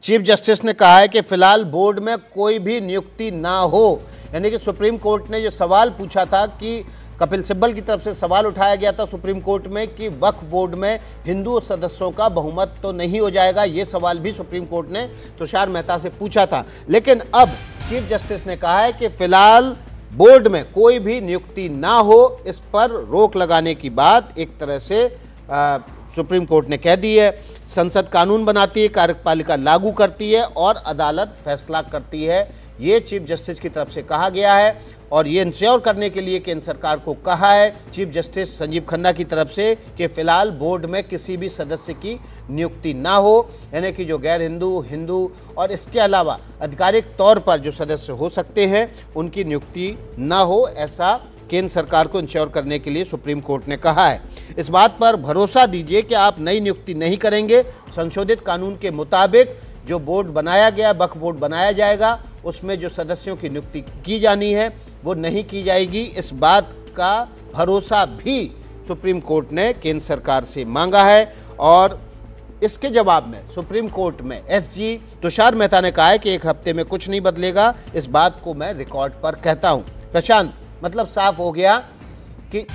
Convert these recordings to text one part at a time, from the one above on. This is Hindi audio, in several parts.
चीफ जस्टिस ने कहा है कि फिलहाल बोर्ड में कोई भी नियुक्ति ना हो। यानी कि सुप्रीम कोर्ट ने जो सवाल पूछा था कि कपिल सिब्बल की तरफ से सवाल उठाया गया था सुप्रीम कोर्ट में कि वक्फ बोर्ड में हिंदू सदस्यों का बहुमत तो नहीं हो जाएगा, ये सवाल भी सुप्रीम कोर्ट ने तुषार मेहता से पूछा था। लेकिन अब चीफ जस्टिस ने कहा है कि फिलहाल बोर्ड में कोई भी नियुक्ति ना हो, इस पर रोक लगाने की बात एक तरह से सुप्रीम कोर्ट ने कह दी है। संसद कानून बनाती है, कार्यपालिका लागू करती है और अदालत फैसला करती है, ये चीफ जस्टिस की तरफ से कहा गया है। और ये इंश्योर करने के लिए केंद्र सरकार को कहा है चीफ जस्टिस संजीव खन्ना की तरफ से कि फिलहाल बोर्ड में किसी भी सदस्य की नियुक्ति ना हो, यानी कि जो गैर हिंदू, हिंदू और इसके अलावा आधिकारिक तौर पर जो सदस्य हो सकते हैं उनकी नियुक्ति ना हो, ऐसा केंद्र सरकार को इंश्योर करने के लिए सुप्रीम कोर्ट ने कहा है। इस बात पर भरोसा दीजिए कि आप नई नियुक्ति नहीं करेंगे। संशोधित कानून के मुताबिक जो बोर्ड बनाया गया, वक्फ बोर्ड बनाया जाएगा, उसमें जो सदस्यों की नियुक्ति की जानी है वो नहीं की जाएगी। इस बात का भरोसा भी सुप्रीम कोर्ट ने केंद्र सरकार से मांगा है। और इसके जवाब में सुप्रीम कोर्ट में एसजी तुषार मेहता ने कहा है कि एक हफ्ते में कुछ नहीं बदलेगा, इस बात को मैं रिकॉर्ड पर कहता हूं। प्रशांत, मतलब साफ हो गया कि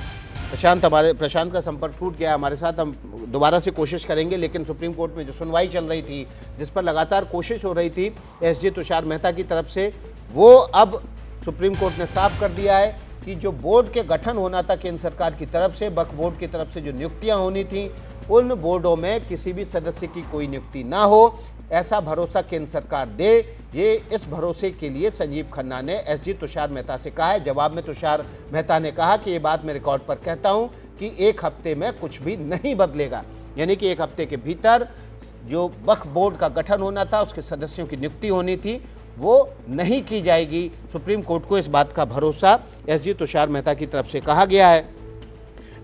प्रशांत का संपर्क टूट गया हमारे साथ, हम दोबारा से कोशिश करेंगे। लेकिन सुप्रीम कोर्ट में जो सुनवाई चल रही थी, जिस पर लगातार कोशिश हो रही थी एसजी तुषार मेहता की तरफ से, वो अब सुप्रीम कोर्ट ने साफ कर दिया है कि जो बोर्ड के गठन होना था केंद्र सरकार की तरफ से, वक्फ बोर्ड की तरफ से जो नियुक्तियां होनी थी, उन बोर्डों में किसी भी सदस्य की कोई नियुक्ति ना हो, ऐसा भरोसा केंद्र सरकार दे। ये इस भरोसे के लिए संजीव खन्ना ने एसजी तुषार मेहता से कहा है। जवाब में तुषार मेहता ने कहा कि ये बात मैं रिकॉर्ड पर कहता हूं कि एक हफ्ते में कुछ भी नहीं बदलेगा, यानी कि एक हफ्ते के भीतर जो वक्फ बोर्ड का गठन होना था, उसके सदस्यों की नियुक्ति होनी थी, वो नहीं की जाएगी। सुप्रीम कोर्ट को इस बात का भरोसा एसजी तुषार मेहता की तरफ से कहा गया है।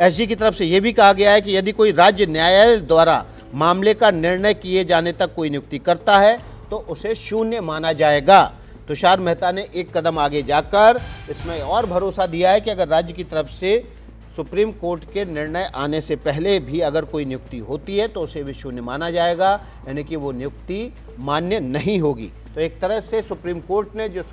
एसजी की तरफ से यह भी कहा गया है कि यदि कोई राज्य न्यायालय द्वारा मामले का निर्णय किए जाने तक कोई नियुक्ति करता है तो उसे शून्य माना जाएगा। तुषार मेहता ने एक कदम आगे जाकर इसमें और भरोसा दिया है कि अगर राज्य की तरफ से सुप्रीम कोर्ट के निर्णय आने से पहले भी अगर कोई नियुक्ति होती है तो उसे भी शून्य माना जाएगा, यानी कि वो नियुक्ति मान्य नहीं होगी। तो एक तरह से सुप्रीम कोर्ट ने जो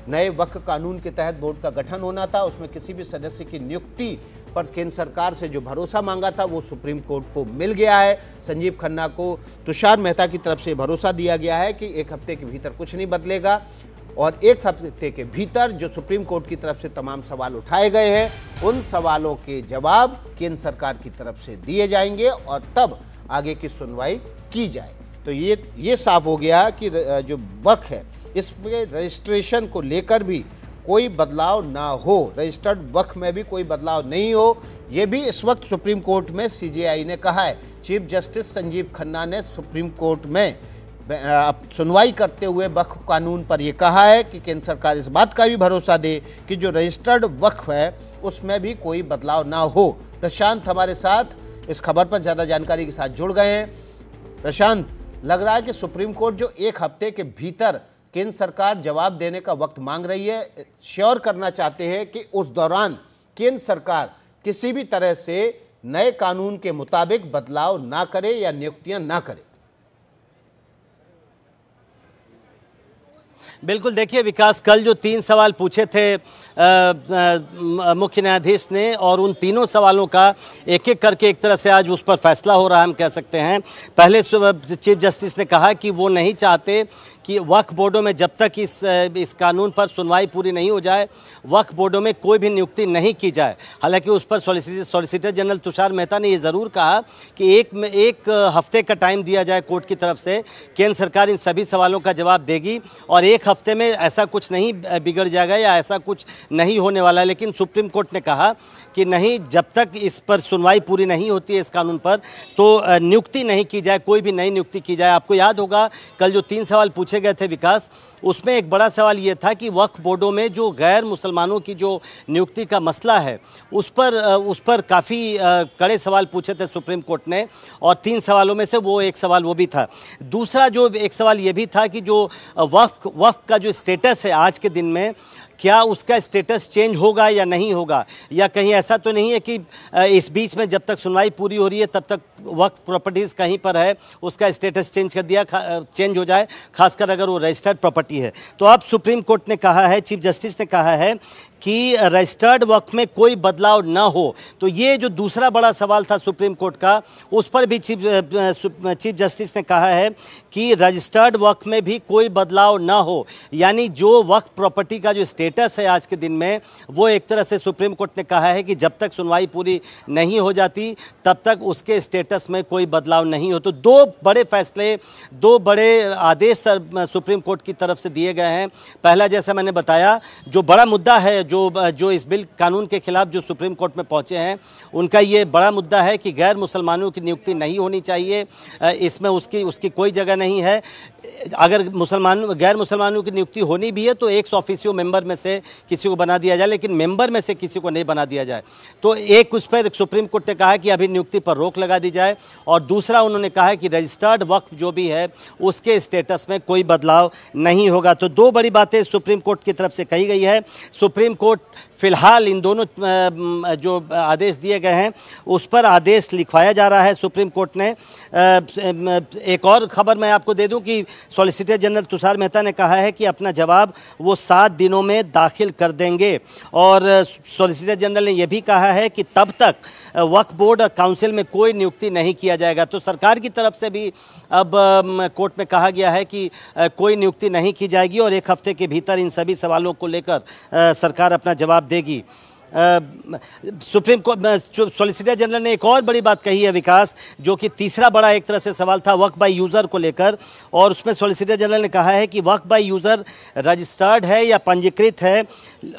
नए वक्फ कानून के तहत बोर्ड का गठन होना था, उसमें किसी भी सदस्य की नियुक्ति पर केंद्र सरकार से जो भरोसा मांगा था वो सुप्रीम कोर्ट को मिल गया है। संजीव खन्ना को तुषार मेहता की तरफ से भरोसा दिया गया है कि एक हफ्ते के भीतर कुछ नहीं बदलेगा और एक हफ्ते के भीतर जो सुप्रीम कोर्ट की तरफ से तमाम सवाल उठाए गए हैं, उन सवालों के जवाब केंद्र सरकार की तरफ से दिए जाएंगे और तब आगे की सुनवाई की जाए। तो ये साफ हो गया कि जो वक्फ है इसमें रजिस्ट्रेशन को लेकर भी कोई बदलाव ना हो, रजिस्टर्ड वक्फ में भी कोई बदलाव नहीं हो। ये भी इस वक्त सुप्रीम कोर्ट में सीजेआई ने कहा है। चीफ जस्टिस संजीव खन्ना ने सुप्रीम कोर्ट में सुनवाई करते हुए वक्फ कानून पर यह कहा है कि केंद्र सरकार इस बात का भी भरोसा दे कि जो रजिस्टर्ड वक्फ है उसमें भी कोई बदलाव ना हो। प्रशांत हमारे साथ इस खबर पर ज़्यादा जानकारी के साथ जुड़ गए हैं। प्रशांत, लग रहा है कि सुप्रीम कोर्ट जो एक हफ्ते के भीतर केंद्र सरकार जवाब देने का वक्त मांग रही है, श्योर करना चाहते हैं कि उस दौरान केंद्र सरकार किसी भी तरह से नए कानून के मुताबिक बदलाव ना करे या नियुक्तियां ना करे। बिल्कुल, देखिए विकास, कल जो 3 सवाल पूछे थे मुख्य न्यायाधीश ने और उन तीनों सवालों का एक एक करके एक तरह से आज उस पर फैसला हो रहा है, हम कह सकते हैं। पहले चीफ जस्टिस ने कहा कि वो नहीं चाहते कि वक्फ बोर्डों में जब तक इस कानून पर सुनवाई पूरी नहीं हो जाए वक्फ बोर्डों में कोई भी नियुक्ति नहीं की जाए। हालांकि उस पर सॉलिसिटर जनरल तुषार मेहता ने ये ज़रूर कहा कि एक हफ्ते का टाइम दिया जाए कोर्ट की तरफ से, केंद्र सरकार इन सभी सवालों का जवाब देगी और एक हफ्ते में ऐसा कुछ नहीं बिगड़ जाएगा या ऐसा कुछ नहीं होने वाला है। लेकिन सुप्रीम कोर्ट ने कहा कि नहीं, जब तक इस पर सुनवाई पूरी नहीं होती है इस कानून पर तो नियुक्ति नहीं की जाए, कोई भी नई नियुक्ति की जाए। आपको याद होगा कल जो 3 सवाल पूछे गए थे विकास, उसमें एक बड़ा सवाल ये था कि वक्फ बोर्डों में जो गैर मुसलमानों की जो नियुक्ति का मसला है उस पर काफ़ी कड़े सवाल पूछे थे सुप्रीम कोर्ट ने और 3 सवालों में से वो एक सवाल वो भी था। दूसरा जो एक सवाल ये भी था कि जो वक्फ का जो स्टेटस है आज के दिन में, क्या उसका स्टेटस चेंज होगा या नहीं होगा, या कहीं ऐसा तो नहीं है कि इस बीच में जब तक सुनवाई पूरी हो रही है तब तक वक्फ प्रॉपर्टीज़ कहीं पर है उसका स्टेटस चेंज हो जाए, खासकर अगर वो रजिस्टर्ड प्रॉपर्टी है। तो अब सुप्रीम कोर्ट ने कहा है, चीफ जस्टिस ने कहा है कि रजिस्टर्ड वक्फ में कोई बदलाव ना हो। तो ये जो दूसरा बड़ा सवाल था सुप्रीम कोर्ट का, उस पर भी चीफ जस्टिस ने कहा है कि रजिस्टर्ड वक्फ में भी कोई बदलाव ना हो, यानी जो वक्फ प्रॉपर्टी का जो स्टेटस है आज के दिन में, वो एक तरह से सुप्रीम कोर्ट ने कहा है कि जब तक सुनवाई पूरी नहीं हो जाती तब तक उसके स्टेटस में कोई बदलाव नहीं हो। तो दो बड़े फैसले, दो बड़े आदेश सुप्रीम कोर्ट की तरफ से दिए गए हैं। पहला, जैसा मैंने बताया, जो बड़ा मुद्दा है जो इस बिल कानून के खिलाफ जो सुप्रीम कोर्ट में पहुंचे हैं, उनका ये बड़ा मुद्दा है कि गैर मुसलमानों की नियुक्ति नहीं होनी चाहिए, इसमें उसकी कोई जगह नहीं है। अगर गैर मुसलमानों की नियुक्ति होनी भी है तो एक्स ऑफिशियो मेंबर में से किसी को बना दिया जाए, लेकिन मेंबर में से किसी को नहीं बना दिया जाए। तो एक उस पर सुप्रीम कोर्ट ने कहा कि अभी नियुक्ति पर रोक लगा दी जाए, और दूसरा उन्होंने कहा कि रजिस्टर्ड वक्फ जो भी है उसके स्टेटस में कोई बदलाव नहीं होगा। तो दो बड़ी बातें सुप्रीम कोर्ट की तरफ से कही गई है। सुप्रीम कोर्ट फिलहाल इन दोनों जो आदेश दिए गए हैं उस पर आदेश लिखवाया जा रहा है सुप्रीम कोर्ट ने। एक और खबर मैं आपको दे दूं कि सॉलिसिटर जनरल तुषार मेहता ने कहा है कि अपना जवाब वो 7 दिनों में दाखिल कर देंगे, और सॉलिसिटर जनरल ने यह भी कहा है कि तब तक वक्फ बोर्ड और काउंसिल में कोई नियुक्ति नहीं किया जाएगा। तो सरकार की तरफ से भी अब कोर्ट में कहा गया है कि कोई नियुक्ति नहीं की जाएगी और 1 हफ्ते के भीतर इन सभी सवालों को लेकर सरकार अपना जवाब देगी। सुप्रीम कोर्ट सॉलिसिटर जनरल ने एक और बड़ी बात कही है विकास, जो कि तीसरा बड़ा एक तरह से सवाल था वक्फ बाय यूज़र को लेकर, और उसमें सॉलिसिटर जनरल ने कहा है कि वक्फ बाय यूज़र रजिस्टर्ड है या पंजीकृत है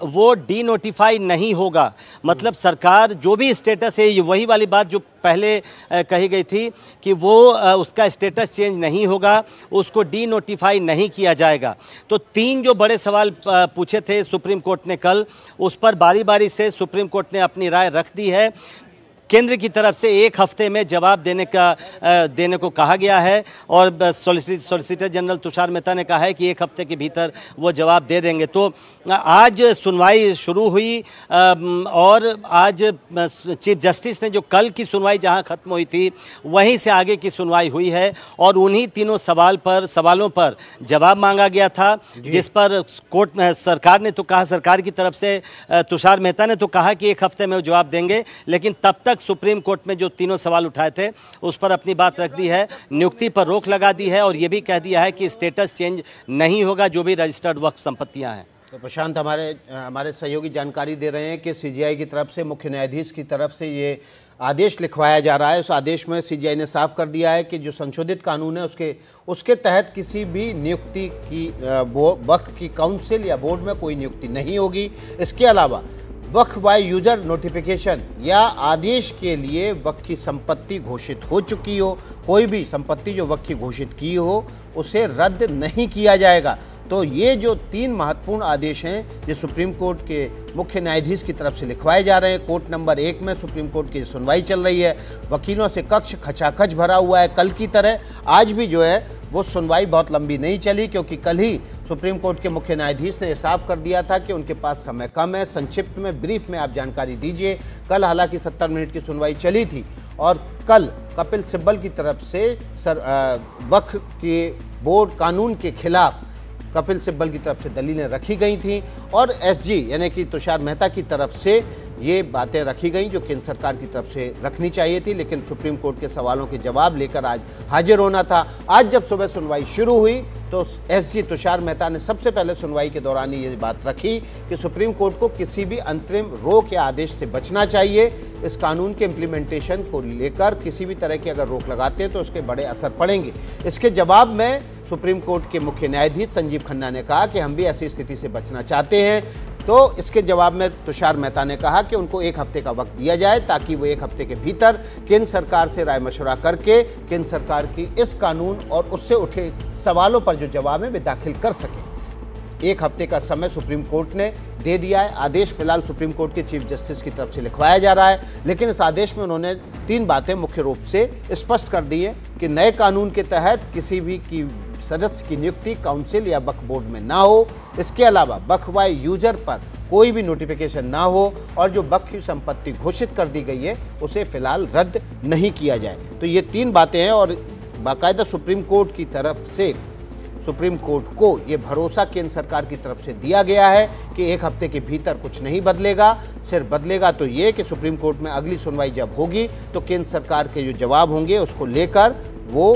वो डी नोटिफाई नहीं होगा। मतलब सरकार जो भी स्टेटस है, ये वही वाली बात जो पहले कही गई थी कि वो उसका स्टेटस चेंज नहीं होगा, उसको डी नोटिफाई नहीं किया जाएगा। तो 3 जो बड़े सवाल पूछे थे सुप्रीम कोर्ट ने कल, उस पर बारी बारी से सुप्रीम कोर्ट ने अपनी राय रख दी है। केंद्र की तरफ से 1 हफ्ते में जवाब देने को कहा गया है, और सॉलिसिटर जनरल तुषार मेहता ने कहा है कि 1 हफ्ते के भीतर वो जवाब दे देंगे। तो आज सुनवाई शुरू हुई, और आज चीफ जस्टिस ने जो कल की सुनवाई जहां ख़त्म हुई थी वहीं से आगे की सुनवाई हुई है, और उन्हीं तीनों सवालों पर जवाब मांगा गया था, जिस पर कोर्ट में सरकार ने तो कहा, सरकार की तरफ से तुषार मेहता ने तो कहा कि 1 हफ्ते में वो जवाब देंगे, लेकिन तब तक सुप्रीम कोर्ट में जो तीनों सवाल उठाए थे उस पर अपनी बात रख दी है, नियुक्ति पर रोक लगा दी है, और ये भी कह दिया है कि स्टेटस चेंज नहीं होगा जो भी रजिस्टर्ड वक्फ संपत्तियां हैं। तो प्रशांत, हमारे सहयोगी जानकारी दे रहे हैं कि सीजीआई की तरफ से, मुख्य न्यायाधीश की तरफ से ये आदेश लिखवाया जा रहा है। उस आदेश में सीजीआई ने साफ कर दिया है कि जो संशोधित कानून है उसके तहत किसी भी नियुक्ति की वक्फ की काउंसिल या बोर्ड में कोई नियुक्ति नहीं होगी। इसके अलावा वक्फ बाय यूजर नोटिफिकेशन या आदेश के लिए वक्फ की संपत्ति घोषित हो चुकी हो, कोई भी संपत्ति जो वक्फ की घोषित की हो उसे रद्द नहीं किया जाएगा। तो ये जो 3 महत्वपूर्ण आदेश हैं ये सुप्रीम कोर्ट के मुख्य न्यायाधीश की तरफ से लिखवाए जा रहे हैं। कोर्ट नंबर 1 में सुप्रीम कोर्ट की सुनवाई चल रही है, वकीलों से कक्ष खचाखच भरा हुआ है। कल की तरह आज भी जो है वो सुनवाई बहुत लंबी नहीं चली, क्योंकि कल ही सुप्रीम कोर्ट के मुख्य न्यायाधीश ने साफ कर दिया था कि उनके पास समय कम है। संक्षिप्त में, ब्रीफ में आप जानकारी दीजिए। कल हालांकि 70 मिनट की सुनवाई चली थी, और कल कपिल सिब्बल की तरफ से वक्फ के बोर्ड कानून के खिलाफ कपिल सिब्बल की तरफ से दलीलें रखी गई थी, और एसजी यानी कि तुषार मेहता की तरफ से ये बातें रखी गई जो केंद्र सरकार की तरफ से रखनी चाहिए थी, लेकिन सुप्रीम कोर्ट के सवालों के जवाब लेकर आज हाजिर होना था। आज जब सुबह सुनवाई शुरू हुई तो एसजी तुषार मेहता ने सबसे पहले सुनवाई के दौरान ये बात रखी कि सुप्रीम कोर्ट को किसी भी अंतरिम रोक या आदेश से बचना चाहिए। इस कानून के इम्प्लीमेंटेशन को लेकर किसी भी तरह की अगर रोक लगाते हैं तो उसके बड़े असर पड़ेंगे। इसके जवाब में सुप्रीम कोर्ट के मुख्य न्यायाधीश संजीव खन्ना ने कहा कि हम भी ऐसी स्थिति से बचना चाहते हैं। तो इसके जवाब में तुषार मेहता ने कहा कि उनको 1 हफ्ते का वक्त दिया जाए ताकि वो 1 हफ्ते के भीतर केंद्र सरकार से राय मशवरा करके केंद्र सरकार की इस कानून और उससे उठे सवालों पर जो जवाब है वे दाखिल कर सकें। 1 हफ्ते का समय सुप्रीम कोर्ट ने दे दिया है। आदेश फिलहाल सुप्रीम कोर्ट के चीफ जस्टिस की तरफ से लिखवाया जा रहा है, लेकिन इस आदेश में उन्होंने 3 बातें मुख्य रूप से स्पष्ट कर दी हैं कि नए कानून के तहत किसी भी की सदस्य की नियुक्ति काउंसिल या वक्फ बोर्ड में ना हो। इसके अलावा वक्फ वाय यूजर पर कोई भी नोटिफिकेशन ना हो और जो वक्फ की संपत्ति घोषित कर दी गई है उसे फिलहाल रद्द नहीं किया जाए। तो ये 3 बातें हैं और बाकायदा सुप्रीम कोर्ट की तरफ से सुप्रीम कोर्ट को ये भरोसा केंद्र सरकार की तरफ से दिया गया है कि 1 हफ्ते के भीतर कुछ नहीं बदलेगा। सिर्फ बदलेगा तो ये कि सुप्रीम कोर्ट में अगली सुनवाई जब होगी तो केंद्र सरकार के जो जवाब होंगे उसको लेकर वो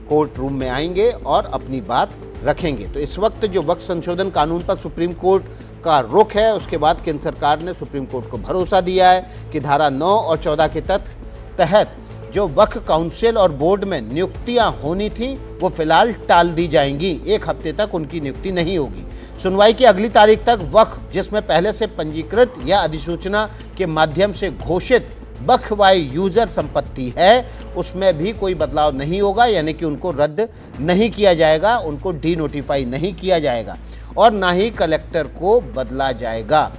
कोर्ट रूम में आएंगे और अपनी बात रखेंगे। तो इस वक्त जो वक्फ संशोधन कानून पर सुप्रीम कोर्ट का रुख है, उसके बाद केंद्र सरकार ने सुप्रीम कोर्ट को भरोसा दिया है कि धारा 9 और 14 के तहत जो वक्फ काउंसिल और बोर्ड में नियुक्तियां होनी थी वो फिलहाल टाल दी जाएंगी। 1 हफ्ते तक उनकी नियुक्ति नहीं होगी। सुनवाई की अगली तारीख तक वक्फ जिसमें पहले से पंजीकृत या अधिसूचना के माध्यम से घोषित वक्फ वाय यूजर संपत्ति है उसमें भी कोई बदलाव नहीं होगा, यानी कि उनको रद्द नहीं किया जाएगा, उनको डी नोटिफाई नहीं किया जाएगा और ना ही कलेक्टर को बदला जाएगा।